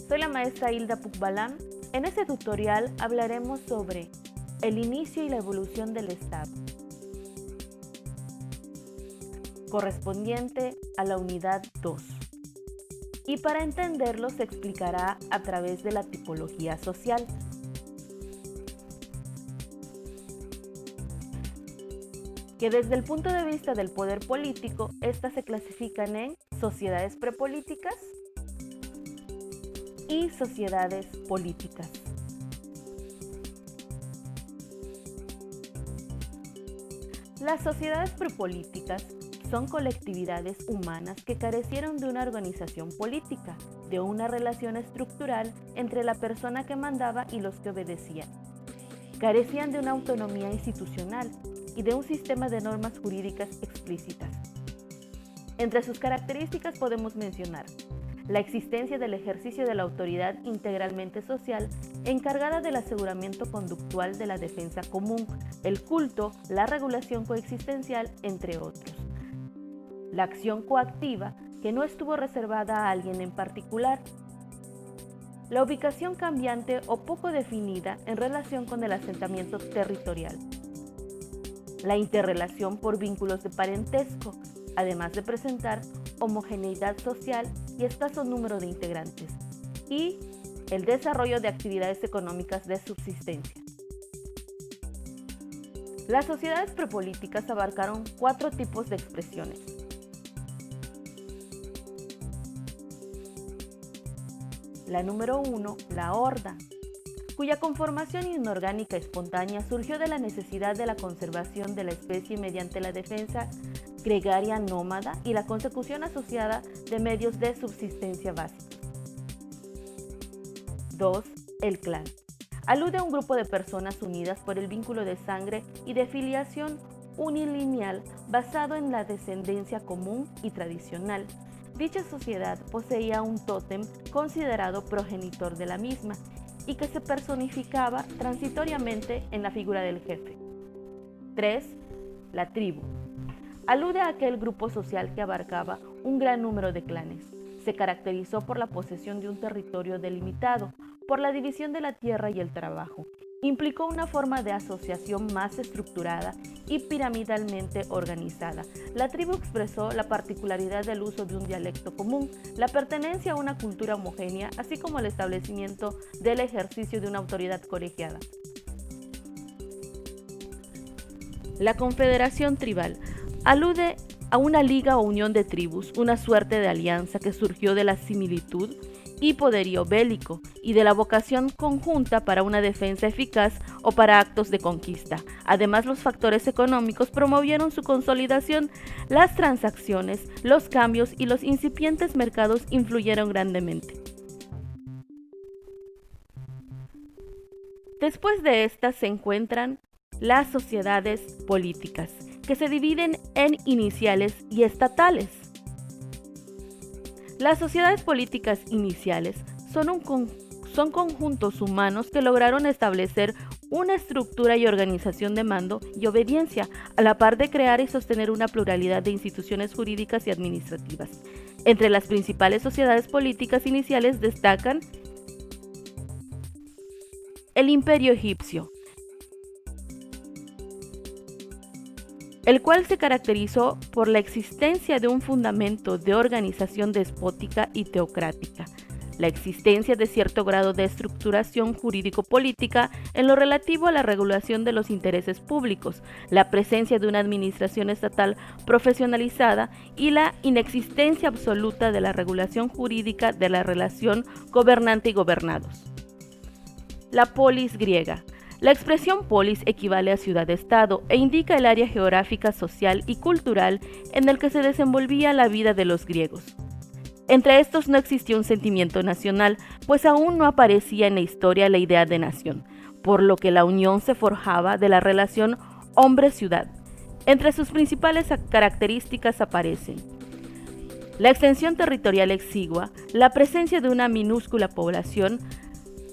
Soy la maestra Hilda Pukbalam. En este tutorial hablaremos sobre el inicio y la evolución del Estado, correspondiente a la unidad 2. Y para entenderlo se explicará a través de la tipología social. Que desde el punto de vista del poder político, estas se clasifican en sociedades prepolíticas y sociedades políticas. Las sociedades prepolíticas son colectividades humanas que carecieron de una organización política, de una relación estructural entre la persona que mandaba y los que obedecían. Carecían de una autonomía institucional y de un sistema de normas jurídicas explícitas. Entre sus características podemos mencionar la existencia del ejercicio de la autoridad integralmente social encargada del aseguramiento conductual de la defensa común, el culto, la regulación coexistencial, entre otros. La acción coactiva, que no estuvo reservada a alguien en particular. La ubicación cambiante o poco definida en relación con el asentamiento territorial. La interrelación por vínculos de parentesco, además de presentar homogeneidad social y escaso número de integrantes, y el desarrollo de actividades económicas de subsistencia. Las sociedades prepolíticas abarcaron 4 tipos de expresiones. La número 1, la horda, cuya conformación inorgánica espontánea surgió de la necesidad de la conservación de la especie mediante la defensa gregaria nómada y la consecución asociada de medios de subsistencia básicos. 2. El clan. Alude a un grupo de personas unidas por el vínculo de sangre y de filiación unilineal basado en la descendencia común y tradicional. Dicha sociedad poseía un tótem considerado progenitor de la misma y que se personificaba transitoriamente en la figura del jefe. 3. La tribu. Alude a aquel grupo social que abarcaba un gran número de clanes. Se caracterizó por la posesión de un territorio delimitado, por la división de la tierra y el trabajo. Implicó una forma de asociación más estructurada y piramidalmente organizada. La tribu expresó la particularidad del uso de un dialecto común, la pertenencia a una cultura homogénea, así como el establecimiento del ejercicio de una autoridad colegiada. La confederación tribal alude a una liga o unión de tribus, una suerte de alianza que surgió de la similitud y poderío bélico y de la vocación conjunta para una defensa eficaz o para actos de conquista. Además, los factores económicos promovieron su consolidación, las transacciones, los cambios y los incipientes mercados influyeron grandemente. Después de estas se encuentran las sociedades políticas, que se dividen en iniciales y estatales. Las sociedades políticas iniciales son conjuntos humanos que lograron establecer una estructura y organización de mando y obediencia, a la par de crear y sostener una pluralidad de instituciones jurídicas y administrativas. Entre las principales sociedades políticas iniciales destacan el Imperio Egipcio, el cual se caracterizó por la existencia de un fundamento de organización despótica y teocrática, la existencia de cierto grado de estructuración jurídico-política en lo relativo a la regulación de los intereses públicos, la presencia de una administración estatal profesionalizada y la inexistencia absoluta de la regulación jurídica de la relación gobernante y gobernados. La polis griega. La expresión polis equivale a ciudad-estado e indica el área geográfica, social y cultural en el que se desenvolvía la vida de los griegos. Entre estos no existía un sentimiento nacional, pues aún no aparecía en la historia la idea de nación, por lo que la unión se forjaba de la relación hombre-ciudad. Entre sus principales características aparecen la extensión territorial exigua, la presencia de una minúscula población,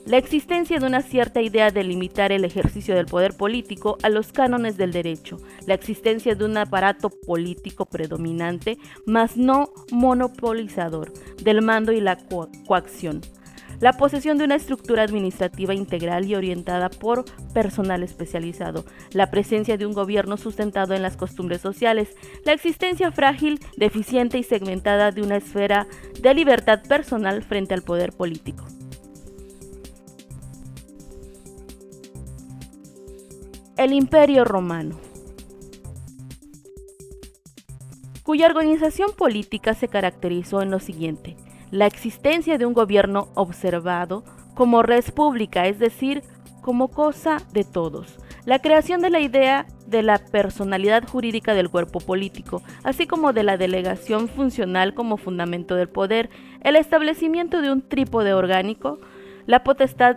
la existencia de una cierta idea de limitar el ejercicio del poder político a los cánones del derecho, la existencia de un aparato político predominante, mas no monopolizador, del mando y la coacción, la posesión de una estructura administrativa integral y orientada por personal especializado, la presencia de un gobierno sustentado en las costumbres sociales, la existencia frágil, deficiente y segmentada de una esfera de libertad personal frente al poder político. El Imperio Romano, cuya organización política se caracterizó en lo siguiente: la existencia de un gobierno observado como res pública, es decir, como cosa de todos, la creación de la idea de la personalidad jurídica del cuerpo político, así como de la delegación funcional como fundamento del poder, el establecimiento de un trípode orgánico, la potestad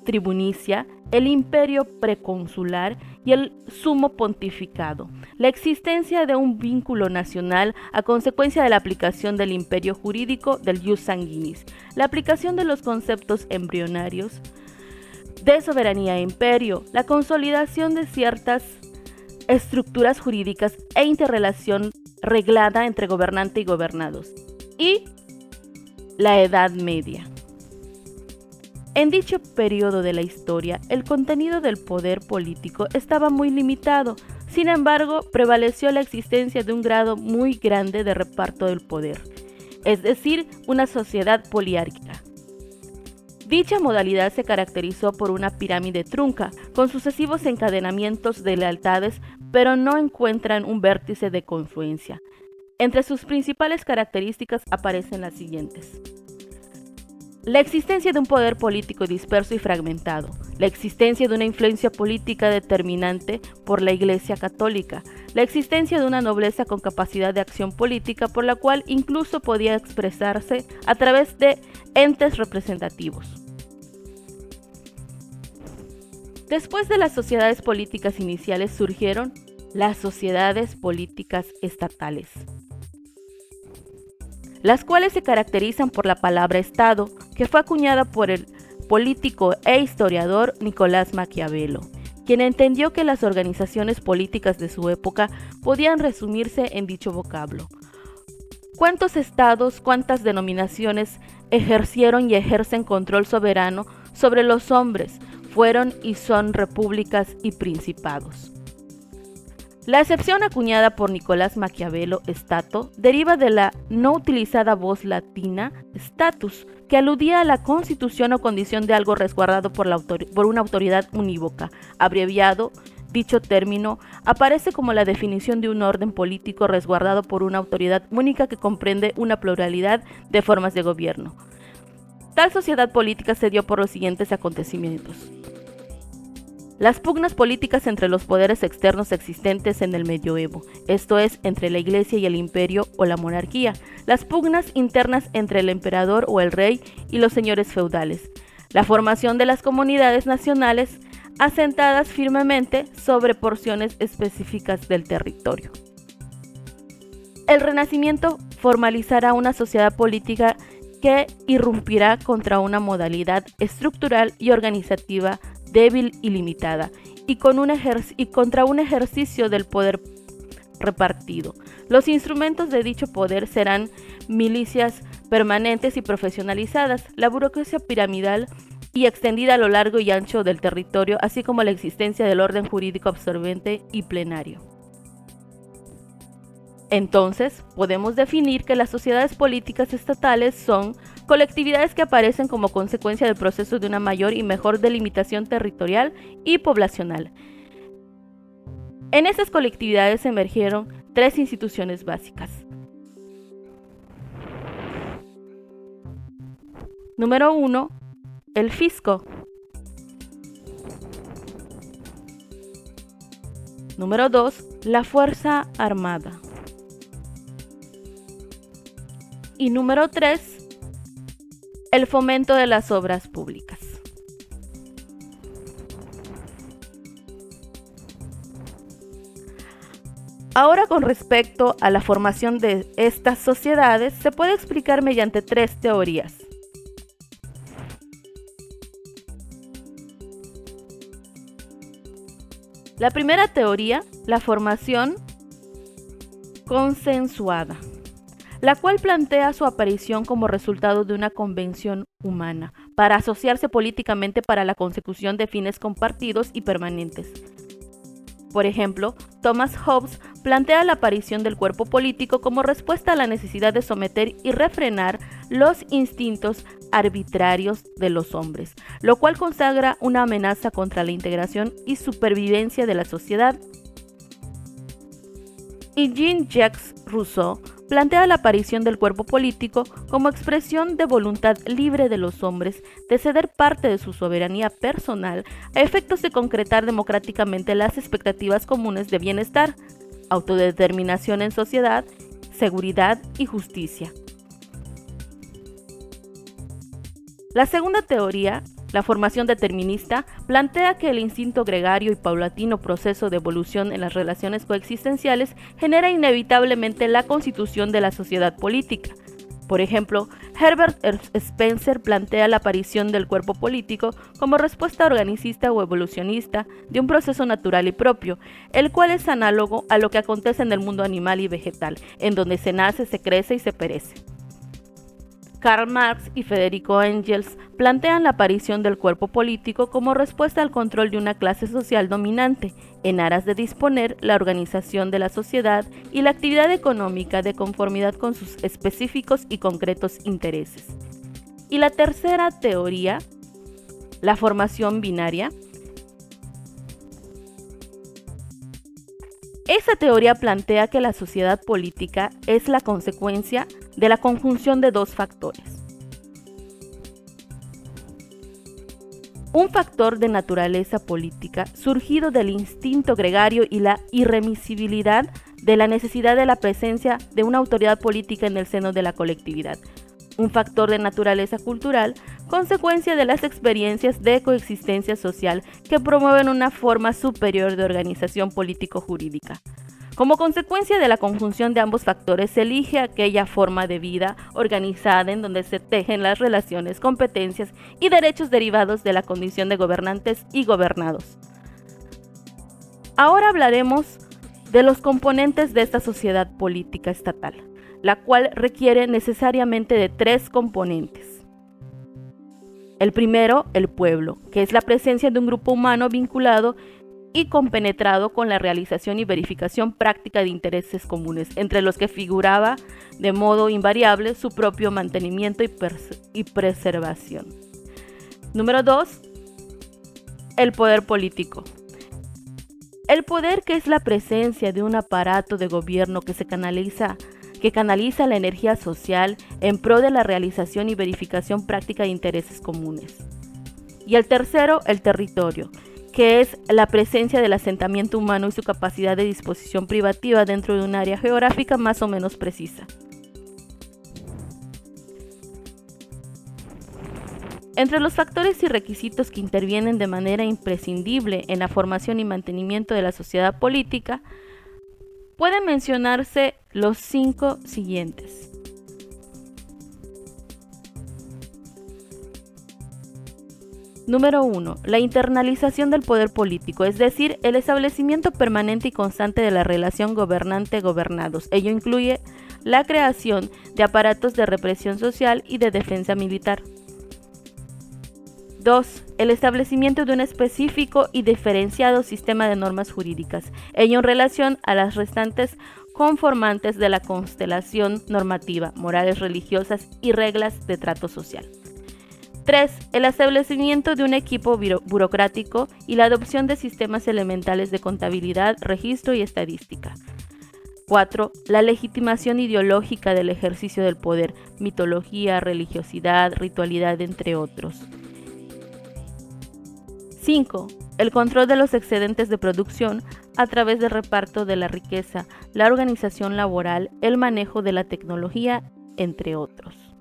tribunicia, el imperio preconsular y el sumo pontificado, la existencia de un vínculo nacional a consecuencia de la aplicación del imperio jurídico del ius sanguinis, la aplicación de los conceptos embrionarios de soberanía e imperio, la consolidación de ciertas estructuras jurídicas e interrelación reglada entre gobernante y gobernados, y la Edad Media. En dicho periodo de la historia, el contenido del poder político estaba muy limitado. Sin embargo, prevaleció la existencia de un grado muy grande de reparto del poder, es decir, una sociedad poliárquica. Dicha modalidad se caracterizó por una pirámide trunca, con sucesivos encadenamientos de lealtades, pero no encuentran un vértice de confluencia. Entre sus principales características aparecen las siguientes: la existencia de un poder político disperso y fragmentado, la existencia de una influencia política determinante por la Iglesia Católica, la existencia de una nobleza con capacidad de acción política por la cual incluso podía expresarse a través de entes representativos. Después de las sociedades políticas iniciales surgieron las sociedades políticas estatales, las cuales se caracterizan por la palabra Estado, que fue acuñada por el político e historiador Nicolás Maquiavelo, quien entendió que las organizaciones políticas de su época podían resumirse en dicho vocablo. ¿Cuántos estados, cuántas denominaciones ejercieron y ejercen control soberano sobre los hombres? Fueron y son repúblicas y principados. La acepción acuñada por Nicolás Maquiavelo, stato, deriva de la no utilizada voz latina status, que aludía a la constitución o condición de algo resguardado por una autoridad unívoca. Abreviado, dicho término aparece como la definición de un orden político resguardado por una autoridad única que comprende una pluralidad de formas de gobierno. Tal sociedad política se dio por los siguientes acontecimientos: las pugnas políticas entre los poderes externos existentes en el medioevo, esto es, entre la Iglesia y el imperio o la monarquía, las pugnas internas entre el emperador o el rey y los señores feudales, la formación de las comunidades nacionales asentadas firmemente sobre porciones específicas del territorio. El Renacimiento formalizará una sociedad política que irrumpirá contra una modalidad estructural y organizativa débil y limitada, y contra un ejercicio del poder repartido. Los instrumentos de dicho poder serán milicias permanentes y profesionalizadas, la burocracia piramidal y extendida a lo largo y ancho del territorio, así como la existencia del orden jurídico absorbente y plenario. Entonces, podemos definir que las sociedades políticas estatales son colectividades que aparecen como consecuencia del proceso de una mayor y mejor delimitación territorial y poblacional. En estas colectividades emergieron tres instituciones básicas. Número 1, el fisco. Número 2, la fuerza armada. Y número 3, el fomento de las obras públicas. Ahora, con respecto a la formación de estas sociedades, se puede explicar mediante tres teorías. La primera teoría, la formación consensuada. la cual plantea su aparición como resultado de una convención humana, para asociarse políticamente para la consecución de fines compartidos y permanentes. Por ejemplo, Thomas Hobbes plantea la aparición del cuerpo político como respuesta a la necesidad de someter y refrenar los instintos arbitrarios de los hombres, lo cual consagra una amenaza contra la integración y supervivencia de la sociedad. Y Jean-Jacques Rousseau plantea la aparición del cuerpo político como expresión de voluntad libre de los hombres de ceder parte de su soberanía personal a efectos de concretar democráticamente las expectativas comunes de bienestar, autodeterminación en sociedad, seguridad y justicia. La segunda teoría, la formación determinista, plantea que el instinto gregario y paulatino proceso de evolución en las relaciones coexistenciales genera inevitablemente la constitución de la sociedad política. Por ejemplo, Herbert Spencer plantea la aparición del cuerpo político como respuesta organicista o evolucionista de un proceso natural y propio, el cual es análogo a lo que acontece en el mundo animal y vegetal, en donde se nace, se crece y se perece. Karl Marx y Federico Engels plantean la aparición del cuerpo político como respuesta al control de una clase social dominante, en aras de disponer la organización de la sociedad y la actividad económica de conformidad con sus específicos y concretos intereses. Y la tercera teoría, la formación binaria. Esa teoría plantea que la sociedad política es la consecuencia de la conjunción de dos factores. Un factor de naturaleza política surgido del instinto gregario y la irremisibilidad de la necesidad de la presencia de una autoridad política en el seno de la colectividad. Un factor de naturaleza cultural, consecuencia de las experiencias de coexistencia social que promueven una forma superior de organización político-jurídica. Como consecuencia de la conjunción de ambos factores, se elige aquella forma de vida organizada en donde se tejen las relaciones, competencias y derechos derivados de la condición de gobernantes y gobernados. Ahora hablaremos de los componentes de esta sociedad política estatal, la cual requiere necesariamente de tres componentes. El primero, el pueblo, que es la presencia de un grupo humano vinculado y compenetrado con la realización y verificación práctica de intereses comunes, entre los que figuraba de modo invariable su propio mantenimiento y preservación. Número 2, el poder político. El poder, que es la presencia de un aparato de gobierno que canaliza la energía social en pro de la realización y verificación práctica de intereses comunes. Y el tercero, el territorio, que es la presencia del asentamiento humano y su capacidad de disposición privativa dentro de un área geográfica más o menos precisa. Entre los factores y requisitos que intervienen de manera imprescindible en la formación y mantenimiento de la sociedad política, pueden mencionarse los 5 siguientes. Número 1. La internalización del poder político, es decir, el establecimiento permanente y constante de la relación gobernante-gobernados. Ello incluye la creación de aparatos de represión social y de defensa militar. 2. El establecimiento de un específico y diferenciado sistema de normas jurídicas, ello en relación a las restantes conformantes de la constelación normativa, morales, religiosas y reglas de trato social. 3. El establecimiento de un equipo burocrático y la adopción de sistemas elementales de contabilidad, registro y estadística. 4. La legitimación ideológica del ejercicio del poder, mitología, religiosidad, ritualidad, entre otros. 5. El control de los excedentes de producción a través del reparto de la riqueza, la organización laboral, el manejo de la tecnología, entre otros.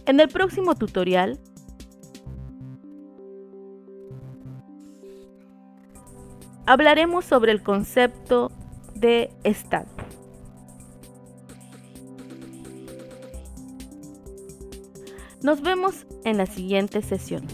En el próximo tutorial hablaremos sobre el concepto de Estado. Nos vemos en la siguiente sesión.